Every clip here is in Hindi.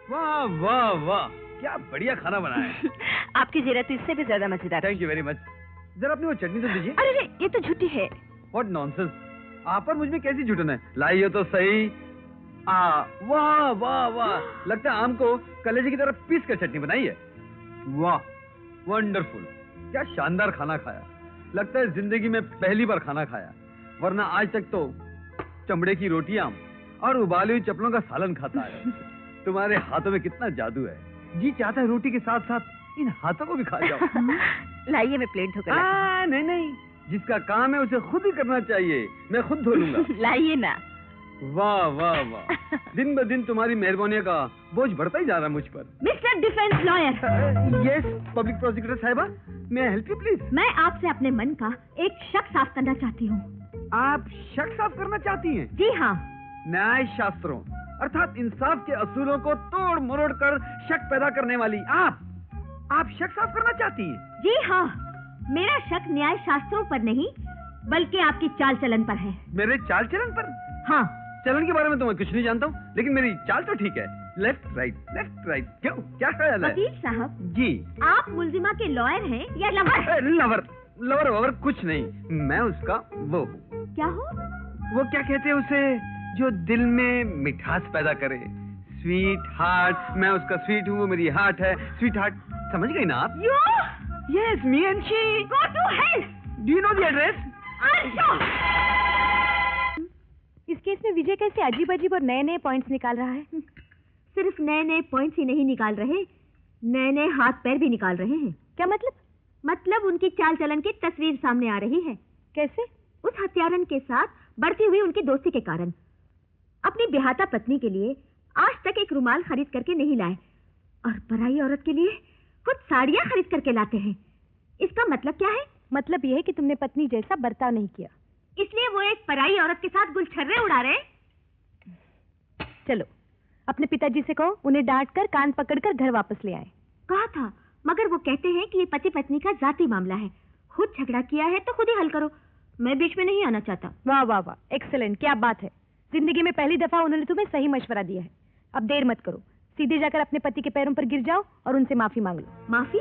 वाह वाह वाह, क्या बढ़िया खाना बनाया है। आपकी जीरा तो इससे भी ज्यादा मजेदार। Thank you very much. जरा अपनी वो चटनी तो दीजिए। अरे ये तो झूठी है। व्हाट नॉनसेंस, आप और मुझ में कैसी झूठन है? लाइए तो सही। वाह वाह वाह, लगता है आम को कलेजे की तरह पीस कर चटनी बनाई है। वाह वंडरफुल, क्या शानदार खाना खाया। लगता है जिंदगी में पहली बार खाना खाया, वरना आज तक तो चमड़े की रोटियां और उबाली हुई चपलों का सालन खाता है। तुम्हारे हाथों में कितना जादू है, जी चाहता है रोटी के साथ साथ इन हाथों को भी खा जाओ। लाइए मैं प्लेट धोकर। नहीं नहीं, जिसका काम है उसे खुद ही करना चाहिए, मैं खुद धो लूंगा। लाइए ना। वाह वाह वाह, दिन ब दिन तुम्हारी मेहरबानियों का बोझ बढ़ता ही जा रहा है मुझ पर। Mister defence lawyer. Yes public prosecutor साहिबा, मैं हेल्प यू प्लीज। मैं आपसे अपने मन का एक शक साफ करना चाहती हूँ। आप शक साफ करना चाहती हैं? जी हाँ। न्याय शास्त्रों अर्थात इंसाफ के असूलों को तोड़ मरोड़ कर शक पैदा करने वाली आप शक साफ करना चाहती हैं? जी हाँ, मेरा शक न्याय शास्त्रों पर नहीं बल्कि आपकी चाल चलन पर है। मेरे चाल चलन पर? हाँ। चलन के बारे में तो मैं कुछ नहीं जानता हूँ, लेकिन मेरी चाल तो ठीक है। लेफ्ट राइट क्यों, क्या ख्याल है? वकील साहब जी, आप मुल्जिमा के लॉयर हैं या लवर? लवर ववर कुछ नहीं, मैं उसका वो हूँ। क्या हो? वो क्या कहते हैं उसे, जो दिल में मिठास पैदा करे, स्वीट हार्ट। मैं उसका स्वीट हूँ, वो मेरी हार्ट है। स्वीट हार्ट, समझ गई ना आप? Yes, me and she. Go to hell. Do you know the address? इस केस में विजय कैसे अजीब अजीब और नए नए पॉइंट्स निकाल रहा है? सिर्फ नए नए पॉइंट्स ही नहीं निकाल रहे, नए नए हाथ पैर भी निकाल रहे हैं। क्या मतलब? मतलब उनकी चाल चलन की तस्वीर सामने आ रही है। कैसे? उस हत्यारन के साथ बढ़ती हुई उनकी दोस्ती के कारण। अपनी बेहाता पत्नी के लिए आज तक एक रुमाल खरीद करके नहीं लाए और पराई औरत के लिए कुछ साड़ियां खरीद करके लाते हैं। इसका मतलब क्या है? मतलब यह है कि तुमने पत्नी जैसा बर्ताव नहीं किया, इसलिए वो एक पराई औरत के साथ गुलछर्रे उड़ा रहे। चलो अपने पिताजी से कहो, उन्हें डांट कर कान पकड़कर घर वापस ले आए। कहा था, मगर वो कहते हैं कि ये पति पत्नी का जाती मामला है, खुद झगड़ा किया है तो खुद ही हल करो, मैं बीच में नहीं आना चाहता। वाह वाह वाह, एक्सीलेंट, क्या बात है। जिंदगी में पहली दफा उन्होंने तुम्हें सही मशवरा दिया है। अब देर मत करो, सीधे जाकर अपने पति के पैरों पर गिर जाओ और उनसे माफी मांग लो। माफी?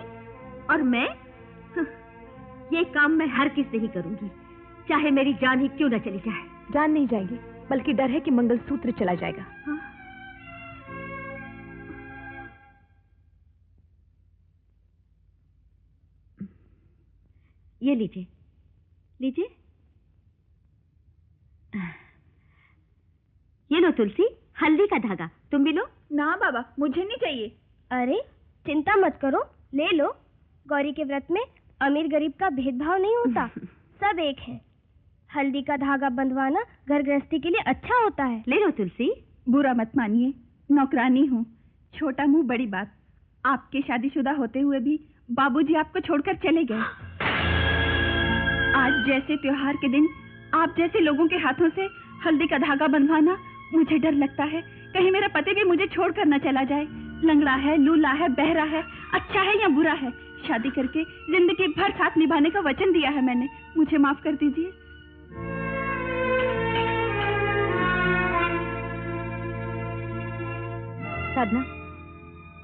और मैं? ये काम मैं हर किस नहीं करूंगी, चाहे मेरी जान ही क्यों न चली जाए। जान नहीं जाएगी, बल्कि डर है कि मंगलसूत्र चला जाएगा। हाँ? ये लीजिए, लीजिए। ये लो तुलसी, हल्दी का धागा, तुम भी लो। ना बाबा, मुझे नहीं चाहिए। अरे चिंता मत करो, ले लो। गौरी के व्रत में अमीर गरीब का भेदभाव नहीं होता, सब एक है। हल्दी का धागा बंधवाना घर गृहस्थी के लिए अच्छा होता है। ले लो तुलसी। बुरा मत मानिए, नौकरानी हूँ, छोटा मुंह बड़ी बात। आपके शादीशुदा होते हुए भी बाबूजी आपको छोड़कर चले गए। आज जैसे त्योहार के दिन आप जैसे लोगों के हाथों से हल्दी का धागा बंधवाना, मुझे डर लगता है कहीं मेरा पति भी मुझे छोड़कर न चला जाए। लंगड़ा है, लूला है, बहरा है, अच्छा है या बुरा है, शादी करके जिंदगी भर साथ निभाने का वचन दिया है मैंने। मुझे माफ कर दीजिए। साधना,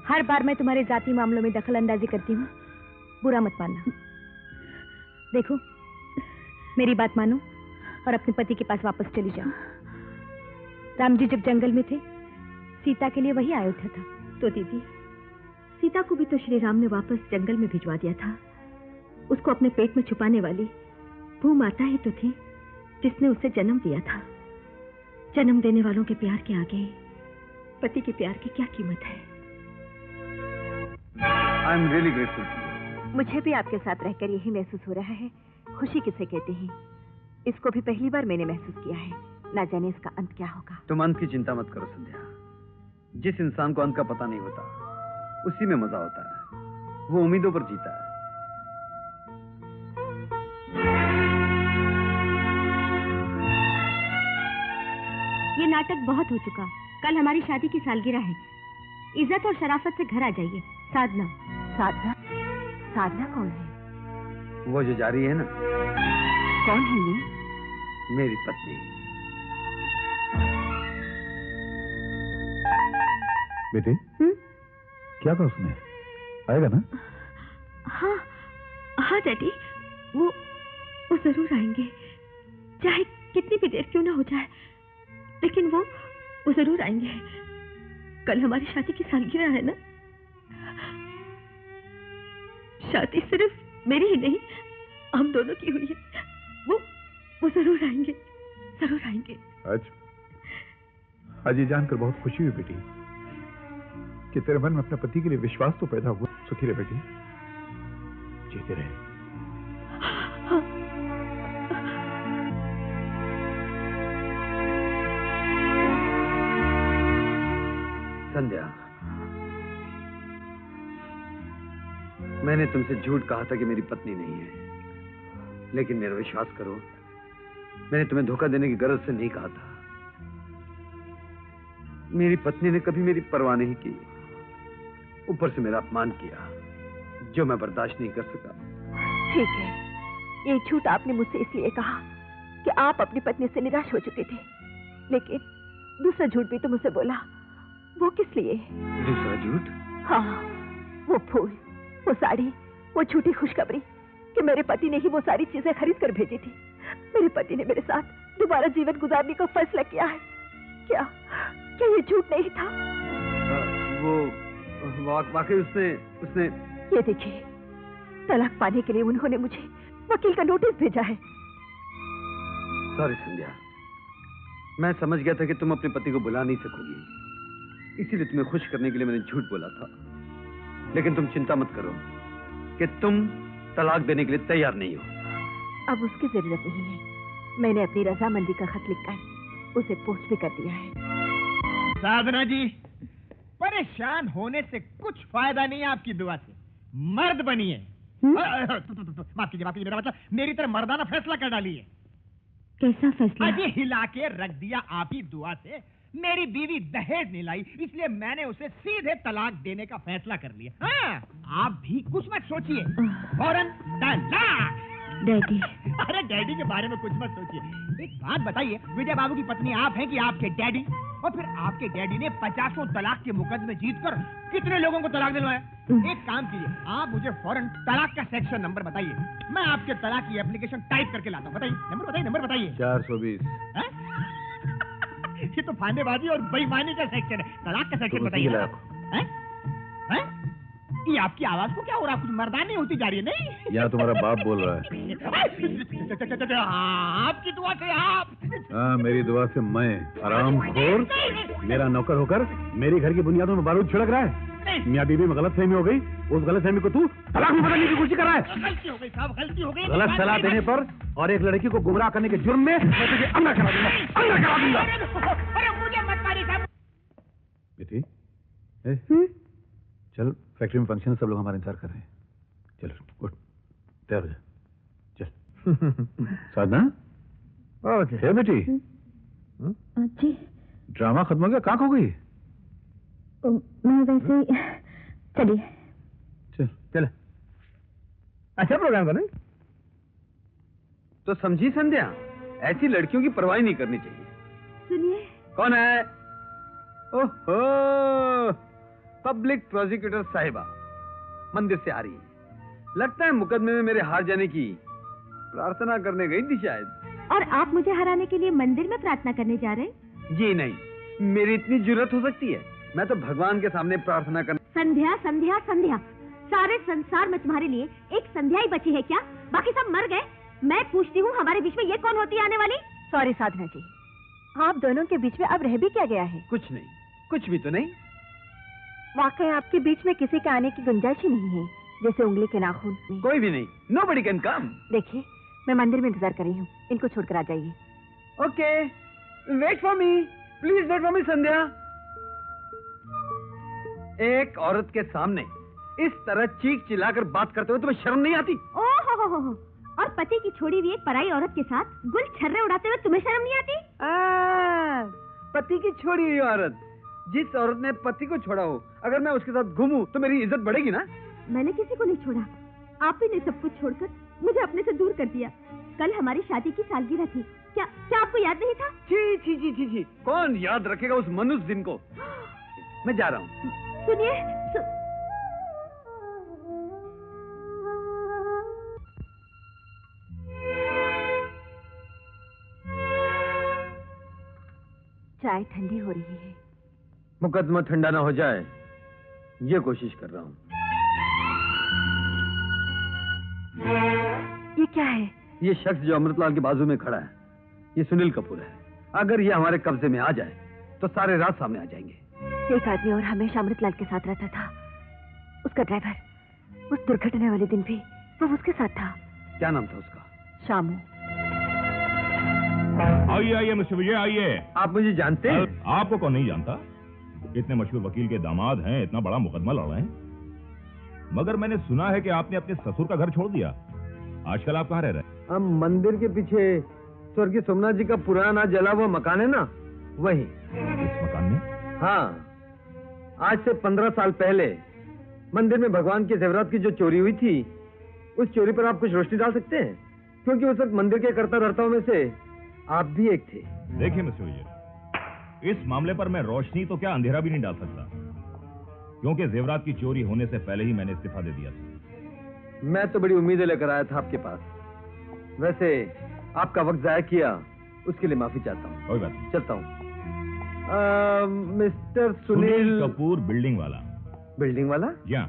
हर बार मैं तुम्हारे जाति मामलों में दखल अंदाजी करती हूँ, बुरा मत मानना। देखो, मेरी बात मानो और अपने पति के पास वापस चली जाओ। राम जी जब जंगल में थे, सीता के लिए वही अयोध्या था। तो दीदी, सीता को भी तो श्री राम ने वापस जंगल में भिजवा दिया था। उसको अपने पेट में छुपाने वाली भूमाता ही तो थी जिसने उसे जन्म दिया था। जन्म देने वालों के प्यार के आगे पति के प्यार की क्या कीमत है? I am really grateful. मुझे भी आपके साथ रहकर यही महसूस हो रहा है। खुशी किसे कहते हैं, इसको भी पहली बार मैंने महसूस किया है। ना जाने इसका अंत क्या होगा। तुम अंत की चिंता मत करो संध्या। जिस इंसान को अंत का पता नहीं होता, उसी में मजा होता है। वो उम्मीदों पर जीता है। ये नाटक बहुत हो चुका। कल हमारी शादी की सालगिरह है। इज्जत और शराफत से घर आ जाइए। साधना। साधना? साधना कौन है? वो जो जा रही है ना। कौन है ये? मेरी पत्नी। बेटे क्या कहा उसने? आएगा ना? हाँ हाँ डैडी, वो जरूर आएंगे, चाहे कितनी भी देर क्यों ना हो जाए, लेकिन वो जरूर आएंगे। कल हमारी शादी की सालगिरह है ना। शादी सिर्फ मेरी ही नहीं, हम दोनों की हुई है। वो जरूर आएंगे, जरूर आएंगे। आज ये जानकर बहुत खुशी हुई बेटी कि तेरे मन में अपने पति के लिए विश्वास तो पैदा हुआ। सुखी रहे बेटी, जीते रहे। संध्या, मैंने तुमसे झूठ कहा था कि मेरी पत्नी नहीं है, लेकिन मेरा विश्वास करो, मैंने तुम्हें धोखा देने की गरज से नहीं कहा था। मेरी पत्नी ने कभी मेरी परवाह नहीं की, ऊपर से मेरा अपमान किया, जो मैं बर्दाश्त नहीं कर सका। ठीक है, ये झूठ आपने मुझसे इसलिए कहा कि आप अपनी पत्नी से निराश हो चुके थे, लेकिन दूसरा झूठ भी तो मुझसे बोला। वो किस लिए? दूसरा झूठ? हाँ, वो फूल, वो साड़ी, वो झूठी खुशखबरी कि मेरे पति ने ही वो सारी चीजें खरीद कर भेजी थी। मेरे पति ने मेरे साथ दोबारा जीवन गुजारने का फैसला किया है। क्या ये झूठ नहीं था? वो वाकई उसने ये देखिए, तलाक पाने के लिए उन्होंने मुझे वकील का नोटिस भेजा है। सॉरी संध्या, मैं समझ गया था कि तुम अपने पति को बुला नहीं सकोगी, इसीलिए तुम्हें खुश करने के लिए मैंने झूठ बोला था। लेकिन तुम चिंता मत करो कि तुम तलाक देने के लिए तैयार नहीं हो। अब उसकी जरूरत नहीं है, मैंने अपनी रजामंदी का खत लिखकर उसे पोस्ट भी कर दिया है। साधना जी, परेशान होने से कुछ फायदा नहीं है आपकी दुआ से। मर्द बनिए। माफ कीजिए मेरा मतलब मेरी तरह मर्दाना फैसला कर डालिए। कैसा फैसला? अजी हिला के रख दिया आप ही दुआ से। मेरी बीवी दहेज नहीं लाई, इसलिए मैंने उसे सीधे तलाक देने का फैसला कर लिया। हाँ, आप भी कुछ मत सोचिए, फौरन तलाक। डैडी। अरे डैडी के बारे में कुछ मत सोचिए। एक बात बताइए, विजय बाबू की पत्नी आप हैं कि आपके डैडी? और फिर आपके डैडी ने 50 तलाक के मुकदमे जीतकर कितने लोगों को तलाक दिलवाया? एक काम कीजिए, आप मुझे फौरन तलाक का सेक्शन नंबर बताइए, मैं आपके तलाक की एप्लीकेशन टाइप करके लाता हूँ। बताइए नंबर बताइए। 420। ये तो फांदेबाजी और बेईमानी का सेक्शन है। तलाक का सेक्शन बताइए। ये आपकी आवाज को क्या हो रहा है? कुछ मर्दानी होती जा रही है नहीं? यहाँ तुम्हारा बाप बोल रहा है। आपकी दुआ से आप। हाँ, मेरी दुआ से मैं हरामखोर मेरा नौकर होकर मेरी घर की बुनियादों में बारूद छिड़क रहा है। मियाँ बीवी में गलतफहमी हो गई, उस गलतफहमी को तू तलाक में बदलने की कोशिश कर रहा है। गलती हो गई साहब, गलती हो गई। गलत सलाह देने पर और एक लड़की को गुमराह करने के जुर्म में मैं तुझे अंधा करा दूंगा। अरे मुझे मत मारिए साहब। बेटी, चल, फैक्ट्री में फंक्शन है, सब लोग हमारा इंतजार कर रहे हैं। चलो उठ, तैयार हो जा, चल। साधना, ओके बेटी। जी। ड्रामा खत्म हो गया, कहाँ खो गई? मैं वैसे ही, चलिए। चल। अच्छा प्रोग्राम करें तो समझी संध्या, ऐसी लड़कियों की परवाह नहीं करनी चाहिए। सुनिए। कौन है? ओहो, पब्लिक प्रोसिक्यूटर साहिबा मंदिर से आ रही है। लगता है मुकदमे में मेरे हार जाने की प्रार्थना करने गई थी शायद। और आप मुझे हराने के लिए मंदिर में प्रार्थना करने जा रहे हैं? जी नहीं, मेरी इतनी जुर्रत हो सकती है? मैं तो भगवान के सामने प्रार्थना कर। संध्या संध्या संध्या, सारे संसार में तुम्हारे लिए एक संध्या ही बची है क्या? बाकी सब मर गए। मैं पूछती हूँ, हमारे बीच में ये कौन होती है आने वाली? सॉरी साधना जी, आप दोनों के बीच में अब रह भी क्या गया है? कुछ नहीं, कुछ भी तो नहीं। वाकई आपके बीच में किसी के आने की गुंजाइश ही नहीं है, जैसे उंगली के नाखून। कोई भी नहीं, nobody can come। देखिए, मैं मंदिर में इंतजार कर रही हूँ, इनको छोड़कर आ जाइए। Okay, wait for me, please wait for me Sandhya. एक औरत के सामने इस तरह चीख चिल्लाकर बात करते हुए तुम्हें शर्म नहीं आती? ओह हो, और पति की छोड़ी हुई एक पराई औरत के साथ गुल छर्रे उड़ाते हुए तुम्हें शर्म नहीं आती? पति की छोड़ी हुई औरत, जिस औरत ने पति को छोड़ा हो, अगर मैं उसके साथ घूमूं तो मेरी इज्जत बढ़ेगी ना? मैंने किसी को नहीं छोड़ा, आप ही ने सब कुछ छोड़कर मुझे अपने से दूर कर दिया। कल हमारी शादी की सालगिरह थी, क्या आपको याद नहीं था? छी छी छी छी छी, कौन याद रखेगा उस मनुष्य दिन को? मैं जा रहा हूँ। सुनिए चाय ठंडी हो रही है। मुकदमा ठंडा ना हो जाए ये कोशिश कर रहा हूँ। ये क्या है? ये शख्स जो अमृतलाल के बाजू में खड़ा है ये सुनील कपूर है। अगर ये हमारे कब्जे में आ जाए तो सारे राज सामने आ जाएंगे। एक आदमी और हमेशा अमृतलाल के साथ रहता था, उसका ड्राइवर। उस दुर्घटना वाले दिन भी वो उसके साथ था। क्या नाम था उसका? शामू। आइए आइए मिस्टर विजय आइए। आप मुझे जानते हैं? आपको कौन नहीं जानता, इतने मशहूर वकील के दामाद हैं, इतना बड़ा मुकदमा लड़ रहे हैं। मगर मैंने सुना है कि आपने अपने ससुर का घर छोड़ दिया। आजकल आप कहाँ रह रहे हैं? हम मंदिर के पीछे स्वर्गीय सोमनाथ जी का पुराना जला हुआ मकान है ना, वही। इस मकान में? हाँ, आज से 15 साल पहले मंदिर में भगवान के जेवरात की जो चोरी हुई थी, उस चोरी पर आप कुछ रोशनी डाल सकते हैं? क्योंकि उस वक्त मंदिर के कर्ता धर्ताओं में से आप भी एक थे। देखिए मिस्टर विजय, इस मामले पर मैं रोशनी तो क्या अंधेरा भी नहीं डाल सकता, क्योंकि जेवरात की चोरी होने से पहले ही मैंने इस्तीफा दे दिया था। मैं तो बड़ी उम्मीदें लेकर आया था आपके पास। वैसे आपका वक्त जाया किया उसके लिए माफी चाहता हूँ। कोई बात नहीं, चलता हूँ। मिस्टर सुनील कपूर, बिल्डिंग वाला। बिल्डिंग वाला? जी हाँ,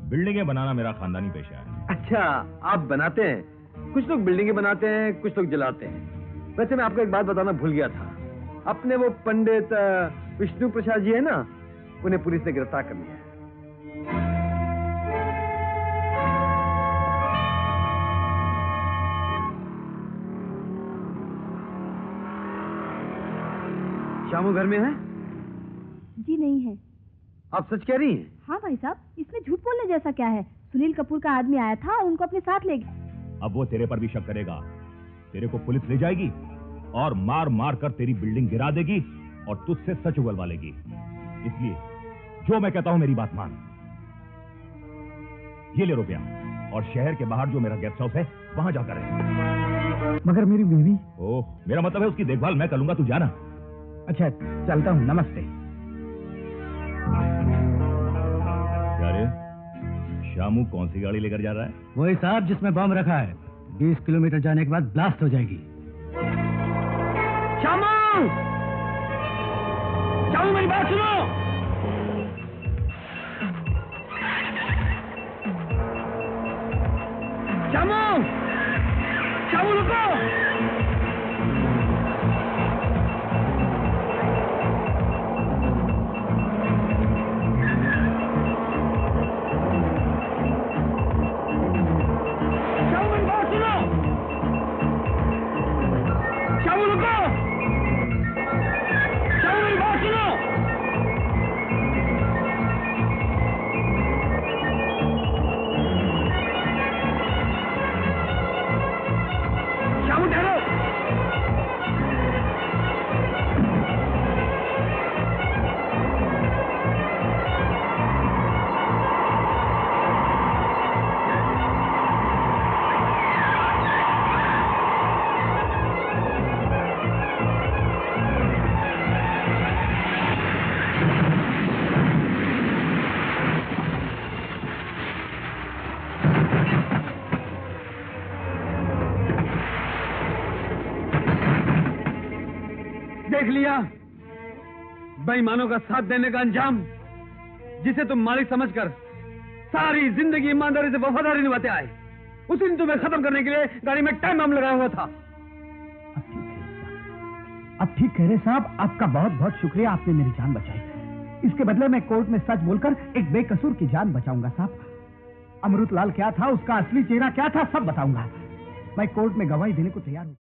बिल्डिंगें बनाना मेरा खानदानी पेशा है। अच्छा, आप बनाते हैं? कुछ लोग बिल्डिंगें बनाते हैं, कुछ लोग जलाते हैं। वैसे मैं आपको एक बात बताना भूल गया था। अपने वो पंडित विष्णु प्रसाद जी है ना, उन्हें पुलिस ने गिरफ्तार कर लिया है। शामू घर में है? जी नहीं है। आप सच कह रही हैं? हाँ भाई साहब, इसमें झूठ बोलने जैसा क्या है? सुनील कपूर का आदमी आया था और उनको अपने साथ ले गया। अब वो तेरे पर भी शक करेगा। तेरे को पुलिस ले जाएगी और मार मार कर तेरी बिल्डिंग गिरा देगी और तुझसे सच उगलवा लेगी। इसलिए जो मैं कहता हूं मेरी बात मान। ये ले रुपया और शहर के बाहर जो मेरा गेस्ट हाउस है वहां जाकर रहे। मगर मेरी बीवी? ओह, मेरा मतलब है उसकी देखभाल मैं करूंगा, तू जाना। अच्छा, चलता हूँ, नमस्ते। क्या रे, शामू कौन सी गाड़ी लेकर जा रहा है? वही साहब जिसमें बम रखा है। 20 किलोमीटर जाने के बाद ब्लास्ट हो जाएगी। शामू! शामू मेरी बात सुनो! शामू! शामू रुको! देख लिया बेईमानों का साथ देने का अंजाम, जिसे तुम मालिक समझकर सारी जिंदगी ईमानदारी से वफादारी निभाते आए। उस दिन तुम्हें खत्म करने के लिए गाड़ी में टाइम बम लगाया हुआ था। अब ठीक कह रहे साहब, आपका बहुत बहुत शुक्रिया, आपने मेरी जान बचाई। इसके बदले मैं कोर्ट में सच बोलकर एक बेकसूर की जान बचाऊंगा साहब। अमृतलाल क्या था, उसका असली चेहरा क्या था, सब बताऊंगा। मैं कोर्ट में गवाही देने को तैयार हूं।